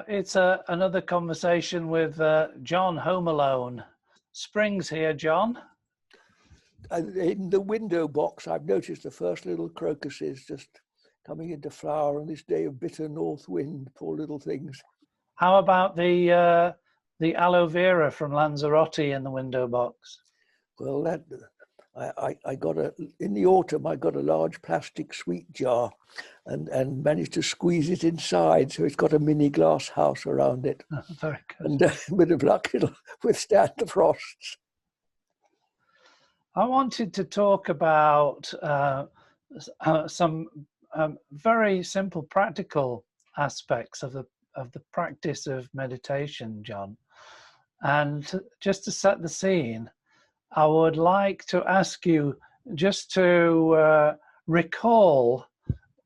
It's another conversation with John Home Alone. Springs here, John. In the window box, I've noticed the first little crocuses just coming into flower on this day of bitter north wind, poor little things. How about the aloe vera from Lanzarote in the window box? Well, that I got in the autumn, I got a large plastic sweet jar and managed to squeeze it inside, so it's got a mini glass house around it. Oh, very good. And with a luck, it'll withstand the frosts. I wanted to talk about some very simple, practical aspects of the practice of meditation, John. And just to set the scene, I would like to ask you just to recall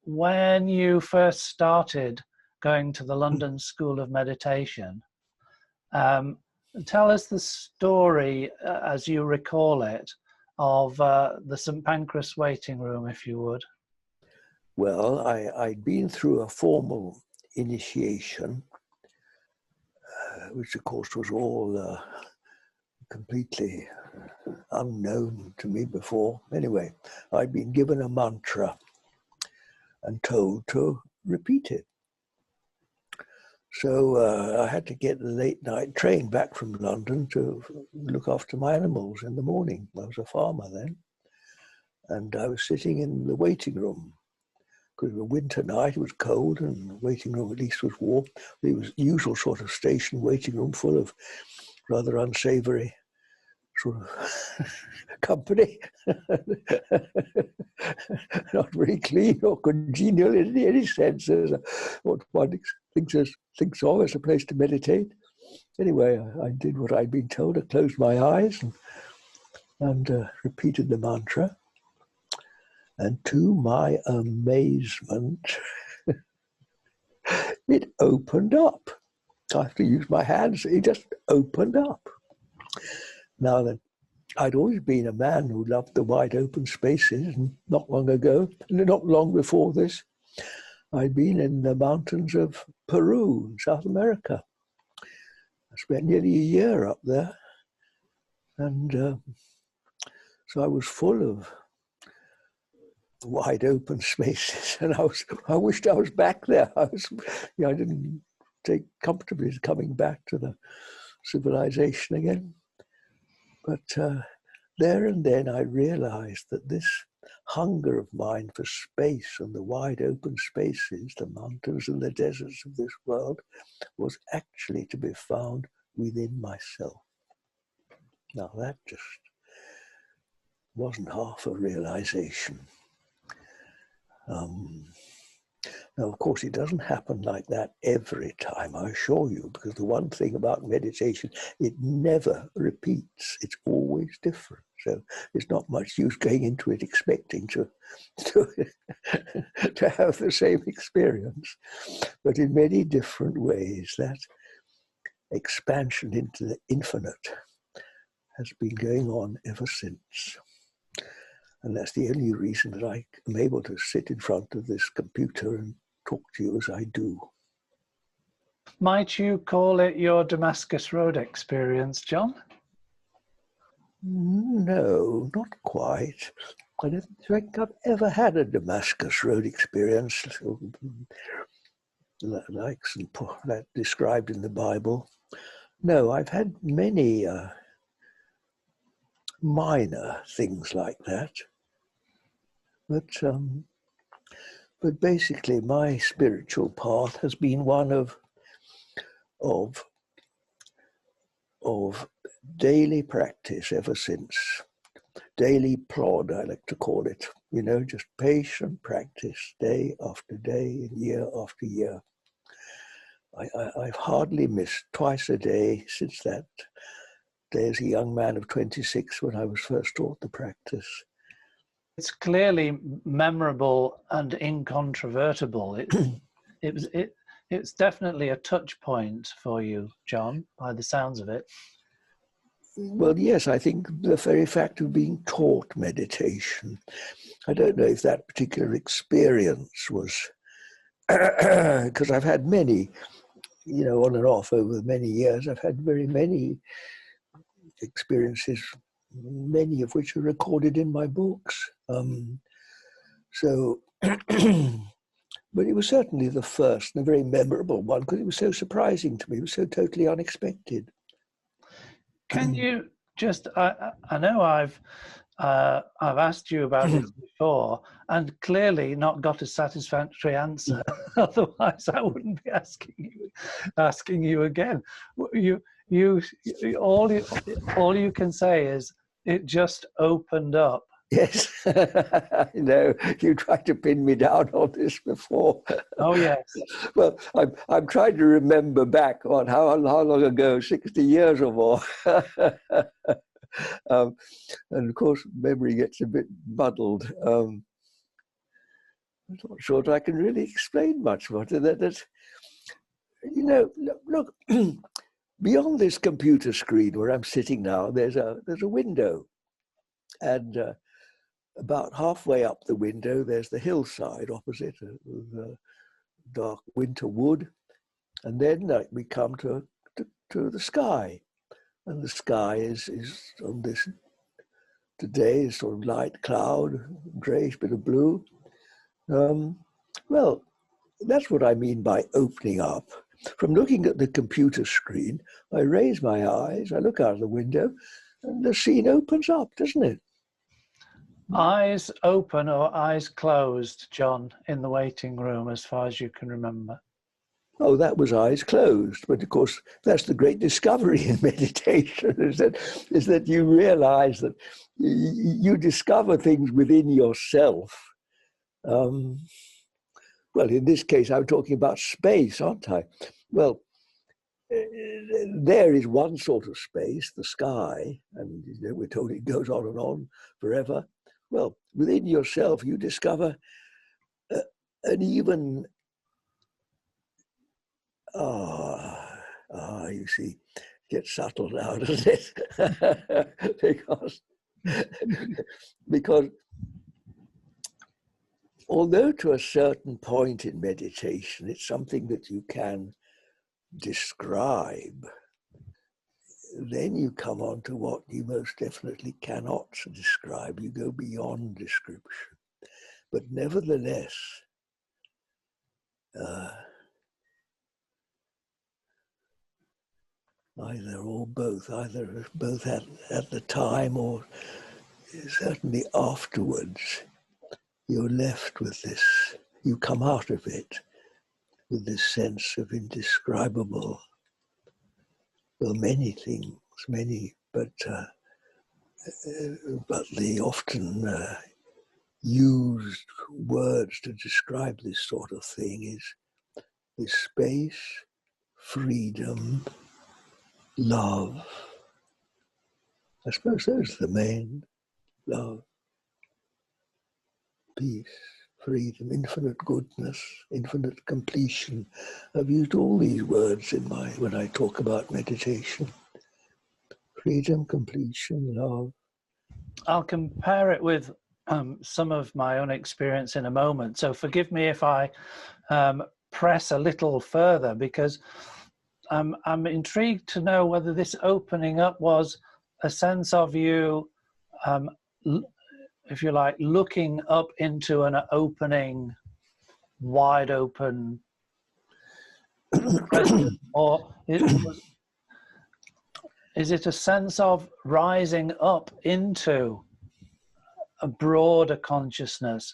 when you first started going to the London School of Meditation. Tell us the story, as you recall it, of the St Pancras waiting room, if you would. Well, I'd been through a formal initiation, which of course was all completely unknown to me before. Anyway, I'd been given a mantra and told to repeat it. So I had to get the late night train back from London to look after my animals in the morning. I was a farmer then. And I was sitting in the waiting room. Because it was a winter night, it was cold, and the waiting room at least was warm. It was the usual sort of station waiting room full of rather unsavory sort of company. Not very clean or congenial in any sense as what one thinks of as a place to meditate. Anyway, I did what I'd been told. I closed my eyes and repeated the mantra. And to my amazement, it opened up. I have to use my hands. It just opened up. Now that I'd always been a man who loved the wide open spaces, and not long ago, not long before this, I'd been in the mountains of Peru, in South America. I spent nearly a year up there. And so I was full of wide open spaces, and I wished I was back there. I didn't take comfortably coming back to the civilization again. But there and then I realized that this hunger of mine for space and the wide open spaces, the mountains and the deserts of this world, was actually to be found within myself. Now that just wasn't half a realization. Now, of course, it doesn't happen like that every time, I assure you, because the one thing about meditation, it never repeats. It's always different. So it's not much use going into it expecting to have the same experience. But in many different ways, that expansion into the infinite has been going on ever since. And that's the only reason that I am able to sit in front of this computer and talk to you as I do. Might you call it your Damascus Road experience, John? No, not quite. I don't think I've ever had a Damascus Road experience like that described in the Bible. No, I've had many minor things like that. But basically my spiritual path has been one of daily practice ever since. Daily plod, I like to call it. Just patient practice, day after day, year after year. I've hardly missed twice a day since that day as a young man of 26 when I was first taught the practice. It's clearly memorable and incontrovertible. It's definitely a touch point for you, John, by the sounds of it. Well, yes, I think the very fact of being taught meditation, I don't know if that particular experience was, because I've had many you know, on and off over many years, I've had very many experiences, many of which are recorded in my books. So, but it was certainly the first and a very memorable one because it was so surprising to me. It was so totally unexpected. Can you just? I know I've asked you about this before, and clearly not got a satisfactory answer. Otherwise, I wouldn't be asking you again. All you can say is it just opened up. Yes, I know you tried to pin me down on this before. Oh yes. Well, I'm trying to remember back on how long ago, 60 years or more. And of course, memory gets a bit muddled. I'm not sure that I can really explain much about it. That you know, look, beyond this computer screen where I'm sitting now, there's a window, and about halfway up the window, there's the hillside opposite, the dark winter wood, and then we come to the sky, and the sky is on this today is sort of light cloud, greyish bit of blue. Well, that's what I mean by opening up. From looking at the computer screen, I raise my eyes, I look out of the window, and the scene opens up, doesn't it? Eyes open or eyes closed, John, in the waiting room, as far as you can remember? Oh, that was eyes closed. But of course, that's the great discovery in meditation, is that you realize that you discover things within yourself. Well, in this case, I'm talking about space, aren't I? Well, there is one sort of space, the sky, and you know, we're told it goes on and on forever. Well, within yourself, you discover an even, you see, it gets subtle now, doesn't it? because although to a certain point in meditation, it's something that you can describe, then you come on to what you most definitely cannot describe. You go beyond description. But nevertheless, either or both, either both at the time or certainly afterwards, you're left with this, you come out of it with this sense of indescribable, well, many things, but the often used words to describe this sort of thing is this space, freedom, love. I suppose those are the main. Love, peace, freedom, infinite goodness, infinite completion. I've used all these words when I talk about meditation. Freedom, completion, love. I'll compare it with some of my own experience in a moment. So forgive me if I press a little further, because I'm intrigued to know whether this opening up was a sense of you, if you like, looking up into an opening, wide open presence, or is it a sense of rising up into a broader consciousness?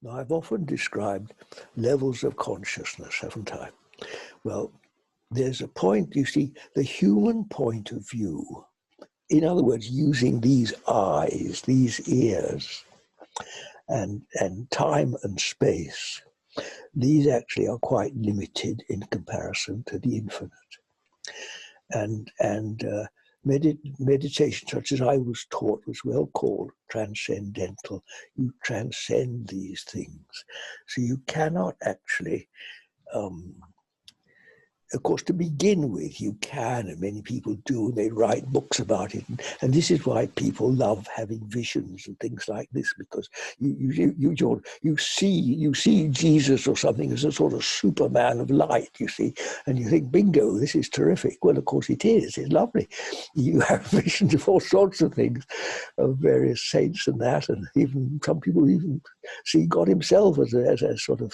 Now, I've often described levels of consciousness, haven't I? Well, there's a point, you see, the human point of view, in other words, using these eyes, these ears, and time and space, these actually are quite limited in comparison to the infinite. And meditation, such as I was taught, was well called transcendental. You transcend these things. So you cannot actually of course, to begin with, you can, and many people do, and they write books about it. And this is why people love having visions and things like this, because you see Jesus or something as a sort of Superman of light, you see, and you think, bingo, this is terrific. Well, of course it is. It's lovely. You have visions of all sorts of things, of various saints and that, and even some people even see God himself as a sort of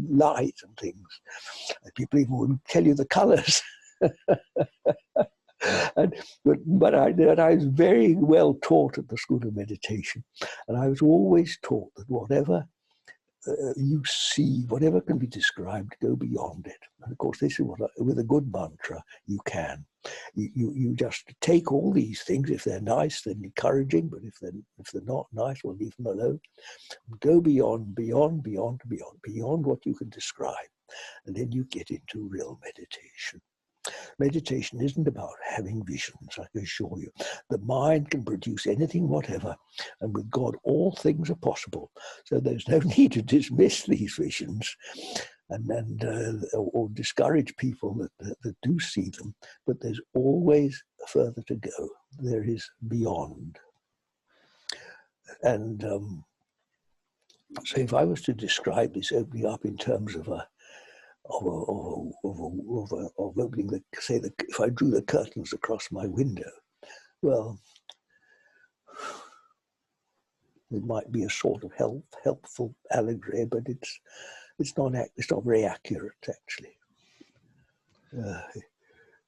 light and things. And people even wouldn't tell you the colours. But I was very well taught at the School of Meditation, and I was always taught that whatever you see, whatever can be described, go beyond it. And of course, this is what with a good mantra you can. You just take all these things. If they're nice, then encouraging. But if they're not nice, well, leave them alone. Go beyond what you can describe, and then you get into real meditation. Meditation isn't about having visions, I can assure you. The mind can produce anything, whatever, and with God, all things are possible. So there's no need to dismiss these visions or discourage people that do see them. But there's always further to go. There is beyond. And so if I was to describe this opening up in terms of opening if I drew the curtains across my window, well, it might be a sort of helpful allegory, but it's not very accurate actually.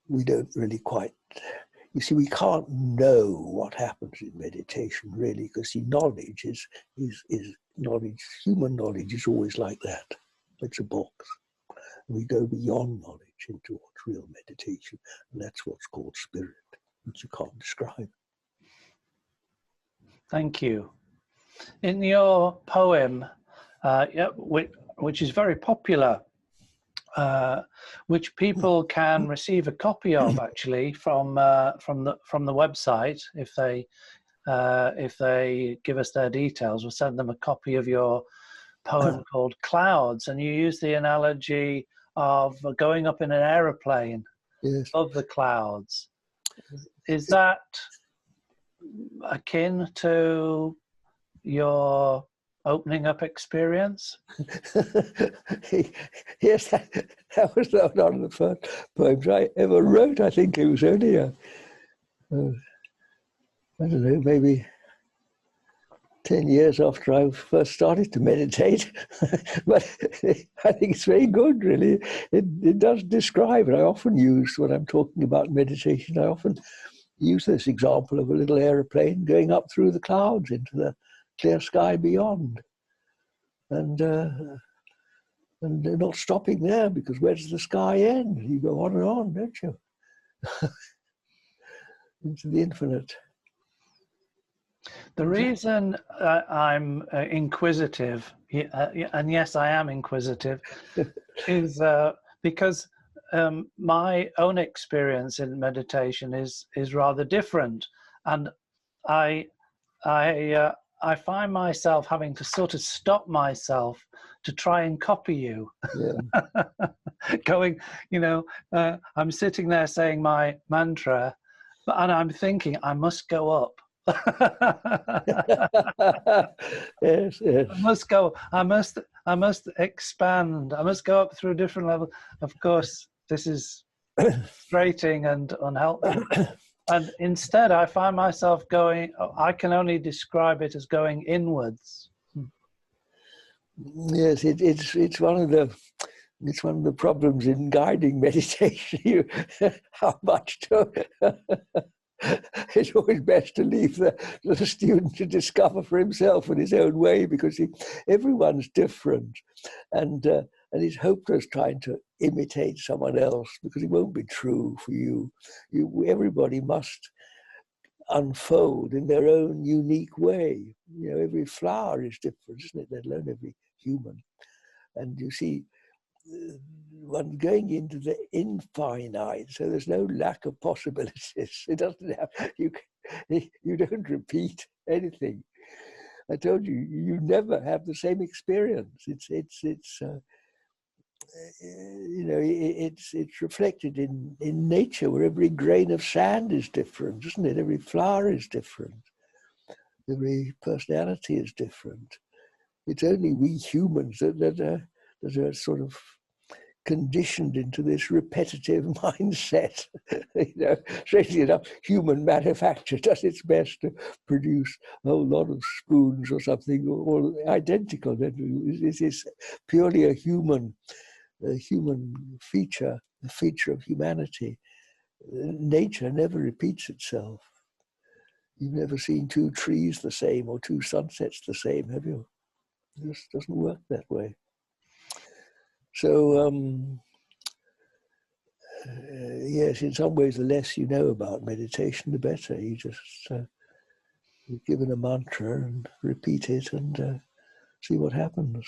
We don't really quite. You see, we can't know what happens in meditation really, because see, knowledge is knowledge. Human knowledge is always like that. It's a box. We go beyond knowledge into what's real meditation, and that's what's called spirit, which you can't describe. Thank you. In your poem, which is very popular, which people can receive a copy of actually from the website if they give us their details. We'll send them a copy of your poem called Clouds, and you use the analogy of going up in an aeroplane above the clouds. Is that akin to your opening up experience? Yes, that was not one of the first poems I ever wrote. I think it was only I don't know, maybe 10 years after I first started to meditate. But I think it's very good, really. It does describe it. I often use, when I'm talking about meditation, I often use this example of a little aeroplane going up through the clouds into the clear sky beyond. And they're not stopping there, because where does the sky end? You go on and on, don't you? Into the infinite. The reason I'm inquisitive, and yes, I am inquisitive, is because my own experience in meditation is rather different, and I find myself having to sort of stop myself to try and copy you. Yeah. Going, I'm sitting there saying my mantra, and I'm thinking I must go up. Yes. I must expand. I must go up through a different level. Of course, this is frustrating and unhelpful. And instead, I find myself going. I can only describe it as going inwards. Yes, it's one of the problems in guiding meditation. How much to. It's always best to leave the student to discover for himself in his own way, because everyone's different, and it's hopeless trying to imitate someone else, because it won't be true for you. Everybody must unfold in their own unique way. Every flower is different, isn't it? Let alone every human. And you see, one going into the infinite, so there's no lack of possibilities. It doesn't have, you don't repeat anything. I told you, you never have the same experience. you know, it's reflected in nature, where every grain of sand is different, isn't it? Every flower is different. Every personality is different. It's only we humans that are sort of conditioned into this repetitive mindset. You know, strangely enough, human manufacture does its best to produce a whole lot of spoons or something, all identical. This is purely a human feature, the feature of humanity. Nature never repeats itself. You've never seen two trees the same or two sunsets the same, have you? It just doesn't work that way. So, yes, in some ways, the less you know about meditation, the better. You just you're given a mantra and repeat it and see what happens.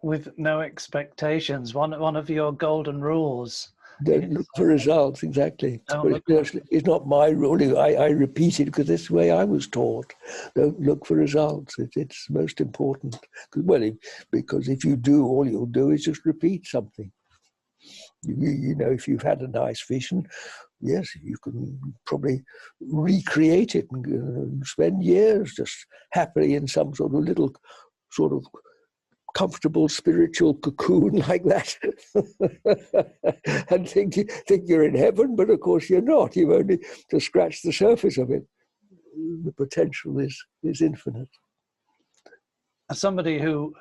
With no expectations. One of your golden rules. Don't look for results, exactly. But it's not my rule. I repeat it because that's the way I was taught. Don't look for results. It's most important. Because if you do, all you'll do is just repeat something. You know, if you've had a nice vision, yes, you can probably recreate it and spend years just happily in some sort of little sort of comfortable spiritual cocoon like that and think you're in heaven, but of course you're not. You've only to scratch the surface of it. The potential is infinite. As somebody who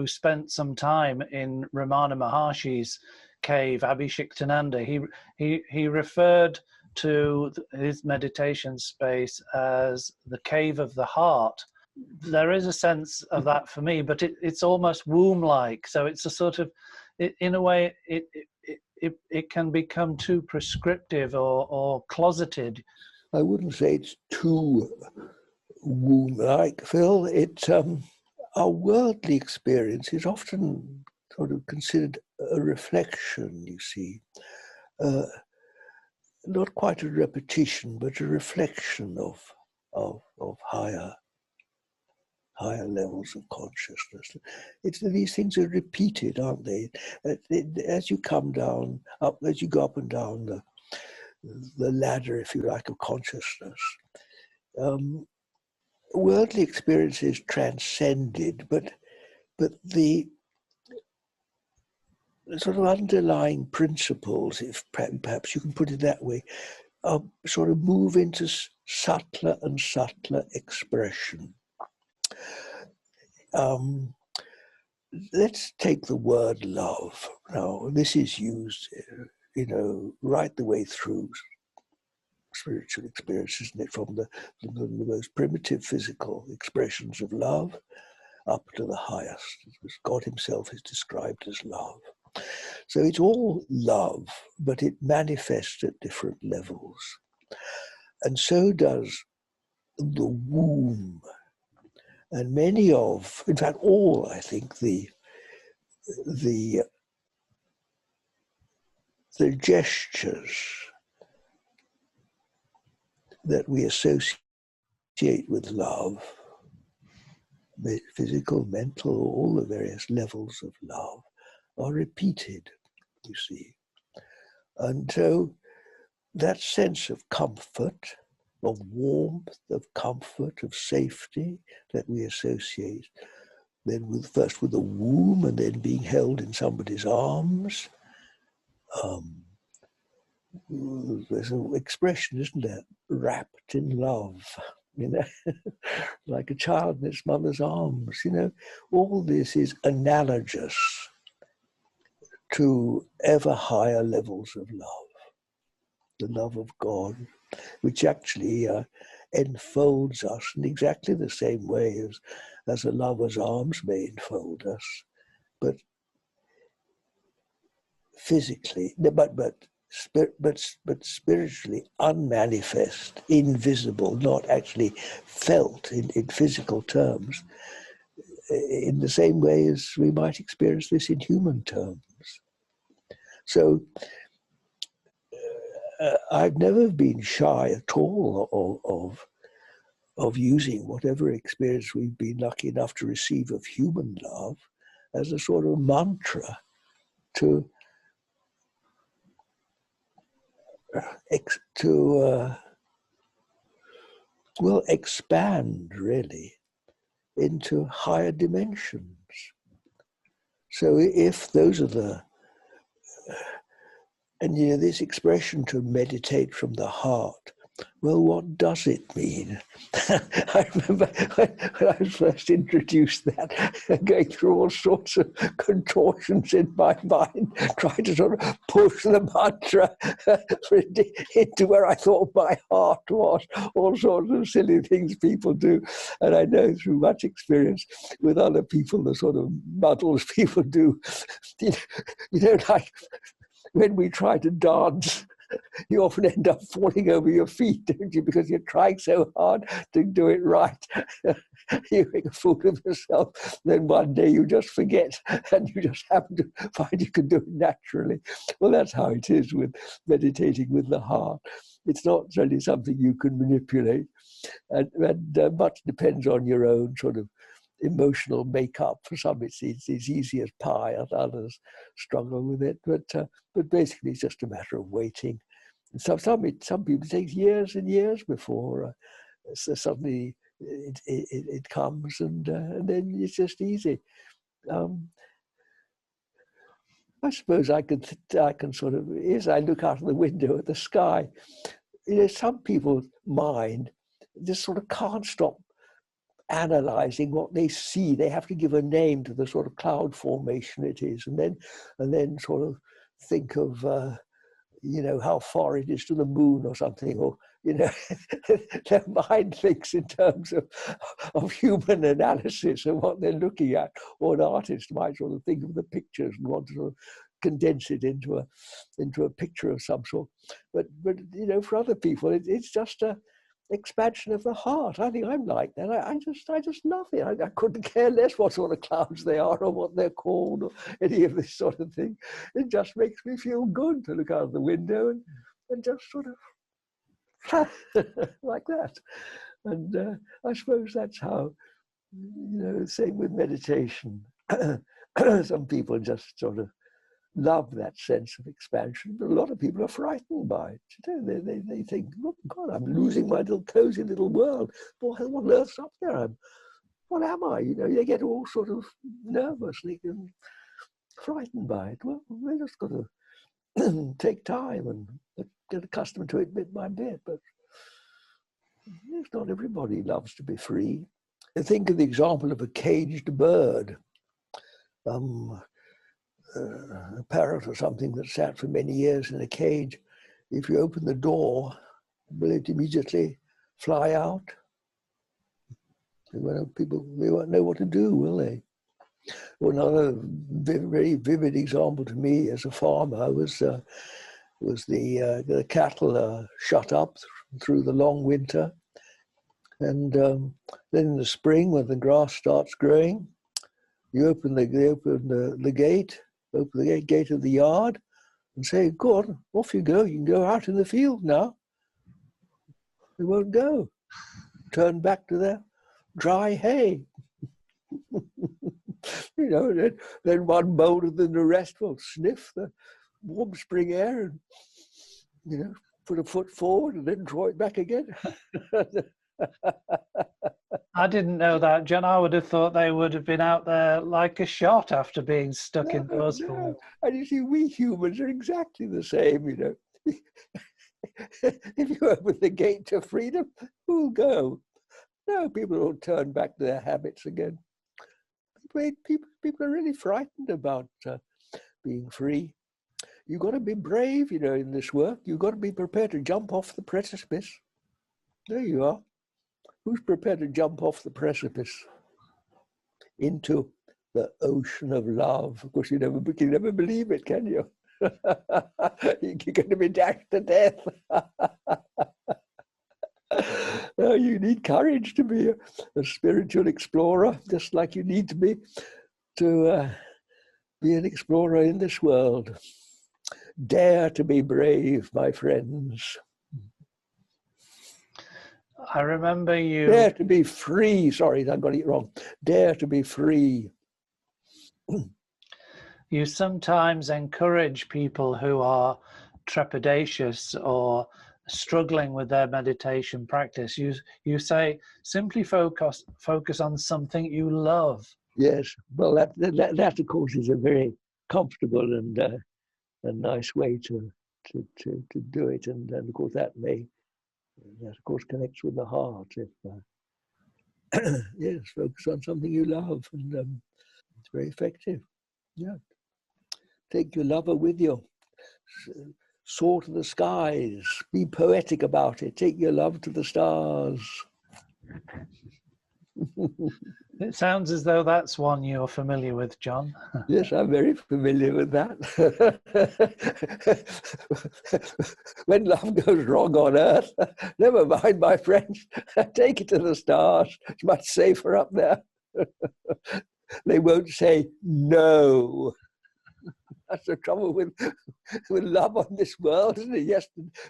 spent some time in Ramana Maharshi's cave, Abhishektananda, he referred to his meditation space as the cave of the heart. There is a sense of that for me, but it's almost womb-like. So it's a sort of, in a way, it can become too prescriptive or closeted. I wouldn't say it's too womb-like, Phil. It's our worldly experience is often sort of considered a reflection. You see, not quite a repetition, but a reflection of higher levels of consciousness. These things are repeated, aren't they? As you come down, as you go up and down the ladder, if you like, of consciousness, worldly experience is transcended, but the sort of underlying principles, if perhaps you can put it that way, sort of move into subtler and subtler expression. Let's take the word love. Now, this is used, you know, right the way through spiritual experience, isn't it? From the most primitive physical expressions of love up to the highest. God himself is described as love. So it's all love, but it manifests at different levels. And so does the womb. And many of, in fact, all, I think, the gestures that we associate with love, physical, mental, all the various levels of love, are repeated, you see. And so that sense of comfort, of warmth, of comfort, of safety that we associate then first with the womb and then being held in somebody's arms. There's an expression, isn't there? Wrapped in love, you know, like a child in its mother's arms, you know. All this is analogous to ever higher levels of love, the love of God, which actually enfolds us in exactly the same way as a lover's arms may enfold us, but physically, but spiritually unmanifest, invisible, not actually felt in physical terms, in the same way as we might experience this in human terms. So I've never been shy at all of using whatever experience we've been lucky enough to receive of human love as a sort of mantra to expand really into higher dimensions. So if those are and this expression to meditate from the heart, well, what does it mean? I remember when I was first introduced that, going through all sorts of contortions in my mind, trying to sort of push the mantra into where I thought my heart was, all sorts of silly things people do. And I know through much experience with other people, the sort of muddles people do, like when we try to dance, you often end up falling over your feet, don't you? Because you're trying so hard to do it right. You make a fool of yourself. Then one day you just forget and you just happen to find you can do it naturally. Well, that's how it is with meditating with the heart. It's not really something you can manipulate. And much depends on your own sort of emotional makeup. For some it's easy as pie, and others struggle with it. But basically it's just a matter of waiting. Some people it takes years and years before so suddenly it comes, and then it's just easy. I suppose I can sort of, as I look out of the window at the sky, some people's mind just sort of can't stop analyzing what they see. They have to give a name to the sort of cloud formation it is, and then sort of think of how far it is to the moon or something, or their mind thinks in terms of human analysis and what they're looking at. Or an artist might sort of think of the pictures and want to sort of condense it into a picture of some sort. But for other people, it's just a expansion of the heart. I think I'm like that. I just love it. I couldn't care less what sort of clouds they are or what they're called or any of this sort of thing. It just makes me feel good to look out of the window and just sort of like that. And I suppose that's how, same with meditation. Some people just sort of love that sense of expansion, but a lot of people are frightened by it. They think, oh God, I'm losing my little cozy little world. What on earth's up there? What am I? They get all sort of nervous and frightened by it. Well, they just got to take time and get accustomed to it bit by bit. But not everybody loves to be free. I think of the example of a caged bird. A parrot or something that sat for many years in a cage. If you open the door, will it immediately fly out? People, they won't know what to do, will they? Well, another very vivid example to me as a farmer was the cattle shut up through the long winter, and then in the spring when the grass starts growing, you open the gate. Open the gate of the yard and say, go on, off you go. You can go out in the field now. They won't go. Turn back to their dry hay. Then one bolder than the rest will sniff the warm spring air and, put a foot forward and then draw it back again. I didn't know that, John. I would have thought they would have been out there like a shot after being stuck indoors. No. And you see, we humans are exactly the same, If you open the gate to freedom, who'll go? No, people will turn back to their habits again. People are really frightened about being free. You've got to be brave, in this work. You've got to be prepared to jump off the precipice. There you are. Who's prepared to jump off the precipice into the ocean of love? Of course, you can never believe it, can you? You're going to be dashed to death. You need courage to be a spiritual explorer, just like you need to be an explorer in this world. Dare to be brave, my friends. I remember you... Dare to be free. Sorry, I got it wrong. Dare to be free. You sometimes encourage people who are trepidatious or struggling with their meditation practice. You say simply focus on something you love. Yes, well, that of course is a very comfortable and a nice way to do it, and of course that of course connects with the heart. If yes, focus on something you love, and it's very effective. Yeah, take your lover with you. Soar to the skies. Be poetic about it. Take your love to the stars. It sounds as though that's one you're familiar with, John. Yes, I'm very familiar with that. When love goes wrong on earth, never mind, my friends, take it to the stars. It's much safer up there. They won't say no. That's the trouble with love on this world, isn't it?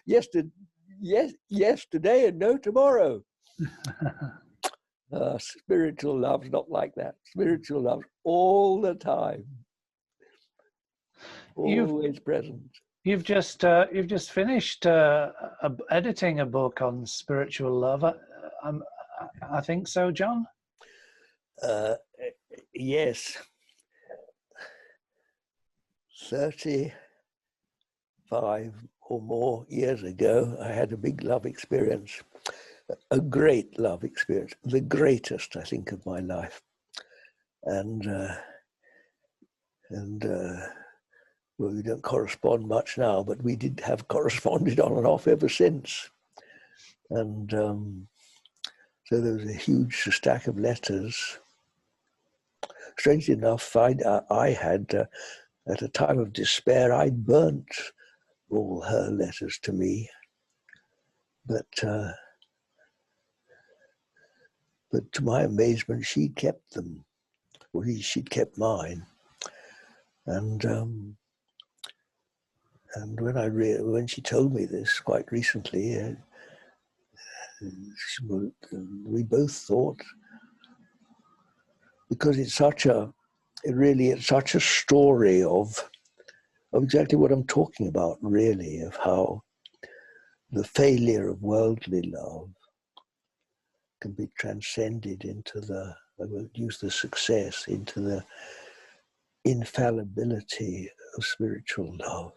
Yes today and no tomorrow. Spiritual love's not like that. Spiritual love all the time, always present. You've just finished editing a book on spiritual love. I think so, John. Yes. 35 or more years ago, I had a big love experience, a great love experience, the greatest, I think, of my life. And well, we don't correspond much now, but we did have corresponded on and off ever since. And so there was a huge stack of letters. Strangely enough, I had, at a time of despair, I'd burnt all her letters to me. But to my amazement, she kept them. Well, she'd kept mine. And when she told me this quite recently, we both thought, because it's such a story of exactly what I'm talking about, really, of how the failure of worldly love can be transcended into I won't use the success, into the infallibility of spiritual love,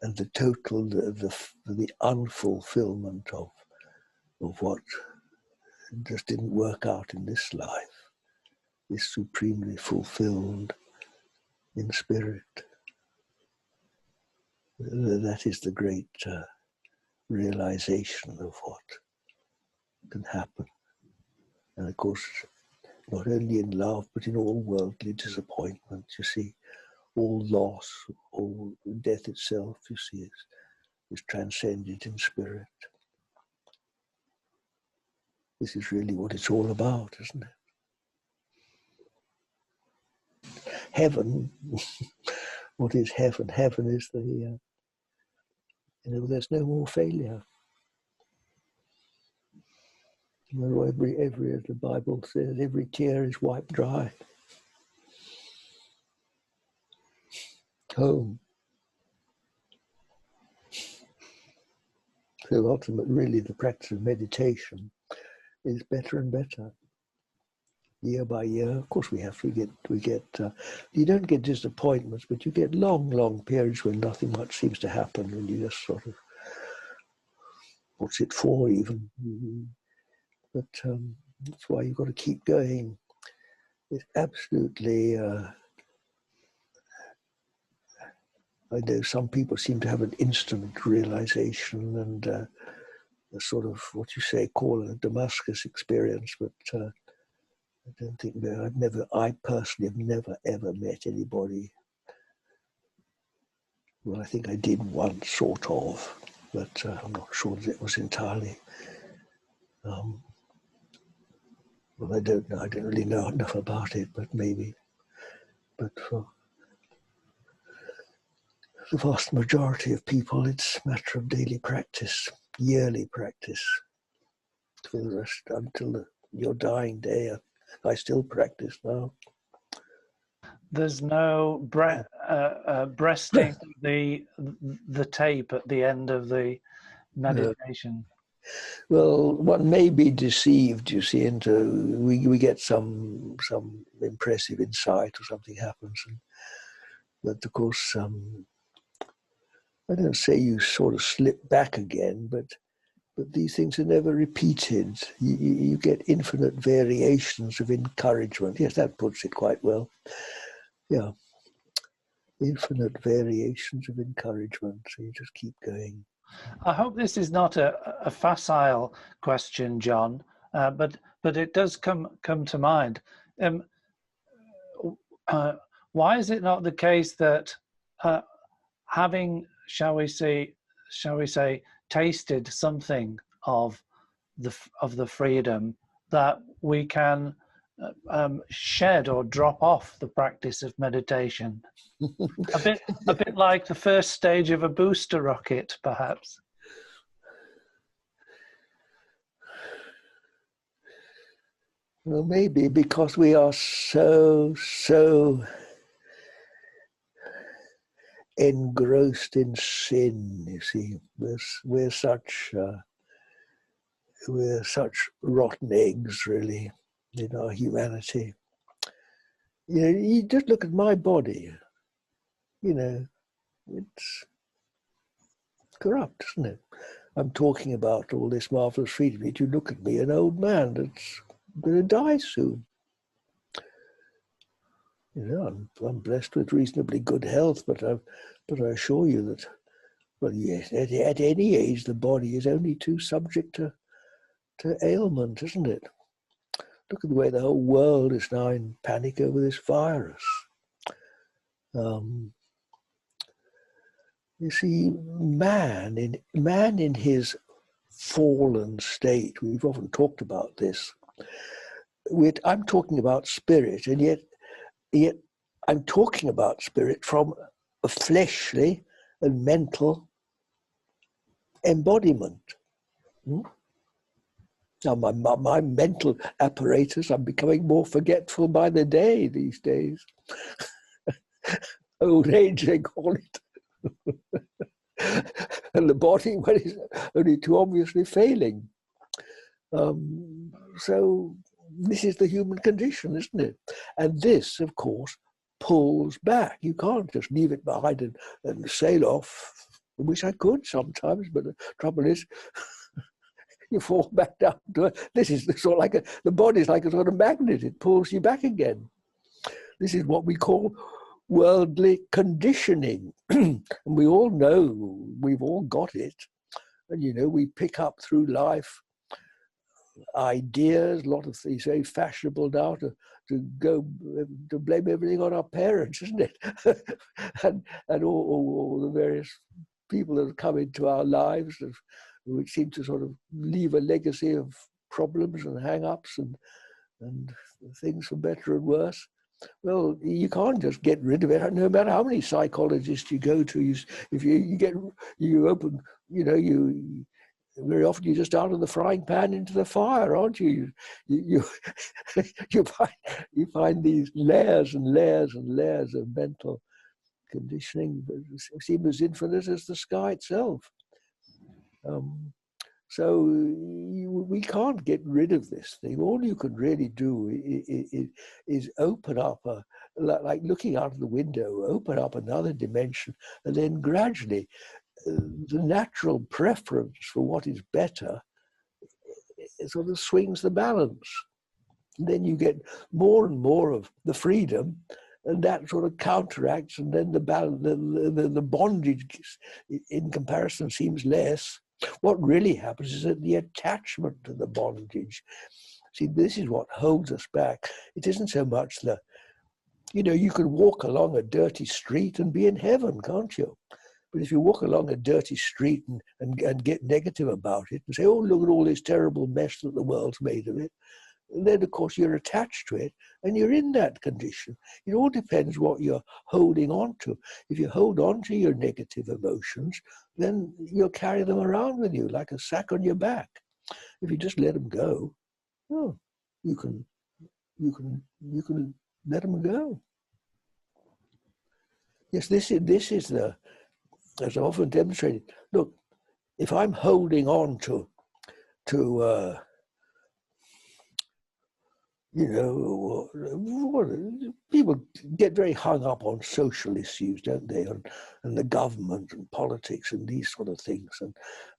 and the total, the unfulfillment of what just didn't work out in this life, is supremely fulfilled in spirit. That is the great realization of what can happen. And of course, not only in love, but in all worldly disappointment, you see, all loss, all death itself, you see, is transcended in spirit. This is really what it's all about, isn't it? Heaven, what is heaven? Heaven is there's no more failure. Every, as the Bible says, every tear is wiped dry. Home. So ultimately, really, the practice of meditation is better and better, year by year. Of course, we get. You don't get disappointments, but you get long periods when nothing much seems to happen, and you just sort of, what's it for, even? But that's why you've got to keep going. It's absolutely. I know some people seem to have an instant realization and a sort of, what you say, call it a Damascus experience, but I don't think, I personally have never ever met anybody. Well, I think I did once, sort of, but I'm not sure that it was entirely. Well, I don't know. I don't really know enough about it, but maybe. But for the vast majority of people, it's a matter of daily practice, yearly practice, for the rest until your dying day. I still practice now. there's no breasting the tape at the end of the meditation. Well, one may be deceived, you see, into we get some impressive insight or something happens, but of course, I don't say you sort of slip back again, but these things are never repeated. You get infinite variations of encouragement. Yes, that puts it quite well. Yeah, infinite variations of encouragement. So you just keep going. I hope this is not a facile question, John, but it does come to mind. Why is it not the case that having, shall we say, tasted something of the freedom, that we can shed or drop off the practice of meditation? a bit like the first stage of a booster rocket, perhaps. Well, maybe because we are so engrossed in sin. You see, we're such rotten eggs, really, in our humanity. You know, you just look at my body. You know, it's corrupt, isn't it? I'm talking about all this marvelous freedom, yet you look at me, an old man that's going to die soon. You know, I'm blessed with reasonably good health, but I assure you that, well, yes, at any age, the body is only too subject to ailment, isn't it? Look at the way the whole world is now in panic over this virus. You see, man in his fallen state, we've often talked about this. I'm talking about spirit, and yet I'm talking about spirit from a fleshly and mental embodiment. Now, my mental apparatus, I'm becoming more forgetful by the day these days. Old age, they call it. And the body, well, is only too obviously failing. So this is the human condition, isn't it? And this, of course, pulls back. You can't just leave it behind and sail off. I wish I could sometimes, but the trouble is, you fall back down to it. This is sort of like the body's like a sort of magnet. It pulls you back again. This is what we call worldly conditioning. And we all know, we've all got it. And, you know, we pick up through life ideas, a lot of things very fashionable now to blame everything on our parents, isn't it? and all the various people that have come into our lives, which seem to sort of leave a legacy of problems and hang-ups and things for better and worse. Well, you can't just get rid of it. No matter how many psychologists you go to, you open, you know, very often you're just out of the frying pan into the fire, aren't you? You find these layers and layers and layers of mental conditioning that seem as infinite as the sky itself. So we can't get rid of this thing. All you can really do is open up, like looking out of the window, open up another dimension, and then gradually the natural preference for what is better, it sort of swings the balance. And then you get more and more of the freedom, and that sort of counteracts, and then the bondage in comparison seems less. What really happens is that the attachment to the bondage, see, this is what holds us back. It isn't so much you can walk along a dirty street and be in heaven, can't you? But if you walk along a dirty street and get negative about it and say, oh, look at all this terrible mess that the world's made of it, and then, of course, you're attached to it and you're in that condition. It all depends what you're holding on to. If you hold on to your negative emotions, then you'll carry them around with you like a sack on your back. If you just let them go, you can let them go. Yes, this is the, as I've often demonstrated. Look, if I'm holding on to you know, people get very hung up on social issues, don't they? And the government and politics and these sort of things, and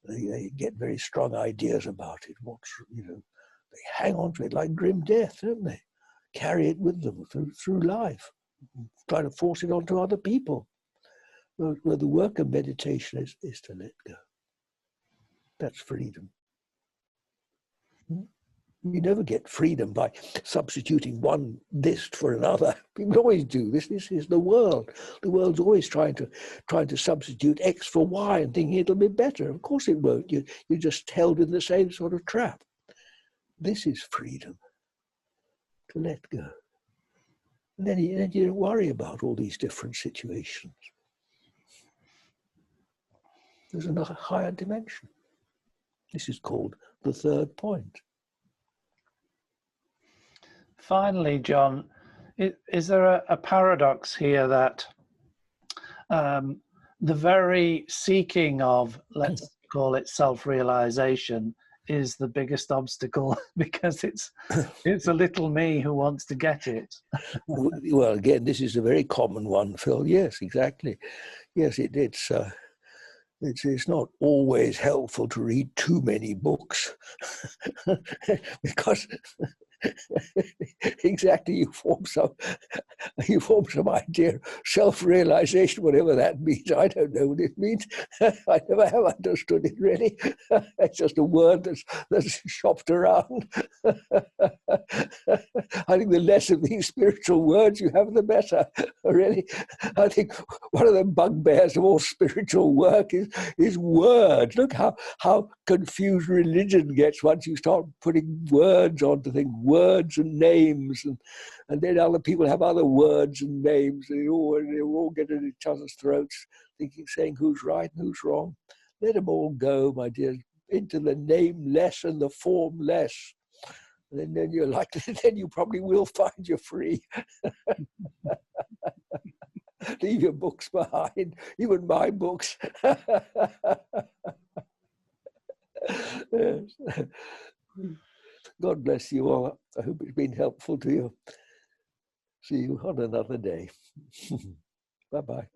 they get very strong ideas about it. They hang on to it like grim death, don't they? Carry it with them through life, try to force it onto other people. Well, the work of meditation is to let go. That's freedom. You never get freedom by substituting one this for another. People always do this. This is the world. The world's always trying to substitute X for Y and thinking it'll be better. Of course it won't. You're just held in the same sort of trap. This is freedom, to let go. And then you don't worry about all these different situations. There's another higher dimension. This is called the third point. Finally, John, is there a paradox here that the very seeking of, let's call it self-realization, is the biggest obstacle because it's a little me who wants to get it? Well, again, this is a very common one, Phil. Yes, exactly. Yes, it's not always helpful to read too many books because exactly you form some idea, self-realization, whatever that means. I don't know what it means. I never have understood it really. It's just a word that's shopped around. I think the less of these spiritual words you have, the better. Really, I think one of the bugbears of all spiritual work is words. Look how confused religion gets once you start putting words onto things. Words and names, and then other people have other words and names, and they all get at each other's throats, saying who's right and who's wrong. Let them all go, my dear, into the nameless and the formless. And then you're likely, then you probably will find you're free. Leave your books behind, even my books. Yes. God bless you all. I hope it's been helpful to you. See you on another day. Bye-bye.